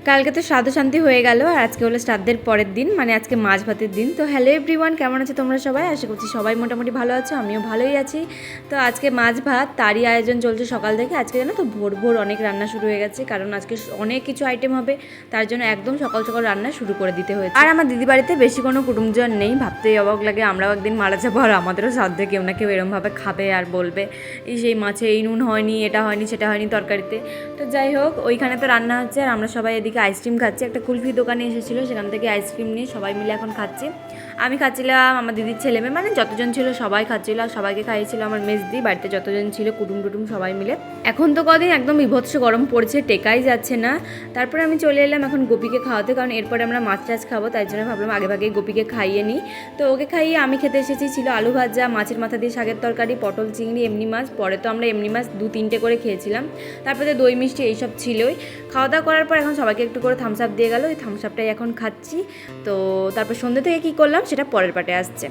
কালকে তো শ্রাদ্ধ শান্তি হয়ে গেল আর আজকে হলো শ্রাদ্ধের পরের দিন, মানে আজকে মাছ ভাতের দিন। তো হ্যালো এভরিওয়ান, কেমন আছে তোমরা সবাই? আশা করছি সবাই মোটামুটি ভালো আছো, আমিও ভালোই আছি। তো আজকে মাছ ভাত তারই আয়োজন চলছে সকাল থেকে। আজকে জানো তো ভোর ভোর অনেক রান্না শুরু হয়ে গেছে, কারণ আজকে অনেক কিছু আইটেম হবে, তার জন্য একদম সকাল সকাল রান্না শুরু করে দিতে হয়েছে। আর আমার দিদি বাড়িতে বেশি কোনো কুটুমজন নেই, ভাবতেই অবাক লাগে আমরাও একদিন মারা যাবো আর আমাদেরও শ্রাদ্ধে কেউ না কেউ এরমভাবে খাবে আর বলবে এই সেই মাছে এই নুন হয়নি, এটা হয়নি, সেটা হয়নি তরকারিতে। তো যাই হোক, ওইখানে তো রান্না হচ্ছে আর আমরা সবাই এদিকে আইসক্রিম খাচ্ছি। একটা কুলফি দোকানে এসেছিলো, সেখান থেকে আইসক্রিম নিয়ে সবাই মিলে এখন খাচ্ছি। আমি খাচ্ছিলাম, আমার দিদির ছেলে মেয়ে মানে যতজন ছিল সবাই খাচ্ছিল, আর সবাইকে খাইয়েছিল আমার মেজদি। বাড়িতে যতজন ছিল কুটুম টুটুম সবাই মিলে। এখন তো কদিন একদম বিভৎস গরম পড়ছে, টেকাই যাচ্ছে না। তারপরে আমি চলে এলাম এখন গোপীকে খাওয়াতে, কারণ এরপরে আমরা মাছ টাছ খাবো, তাই জন্য ভাবলাম আগে ভাগে গোপীকে খাইয়ে নিই। তো ওকে খাইয়ে আমি খেতে এসেছি। ছিল আলু ভাজা, মাছের মাথা দিয়ে শাকের তরকারি, পটল চিংড়ি, এমনি মাছ। পরে তো আমরা এমনি মাছ 2-3টে করে খেয়েছিলাম। তারপরে দই মিষ্টি এইসব ছিলই। খাওয়া দাওয়া করার পর এখন সবাইকে একটু করে থামস আপ দিয়ে গেল, ওই থামস আপটাই এখন খাচ্ছি। তো তারপর সন্ধ্যে থেকে কী করলাম সেটা পরের পার্টে আসছে।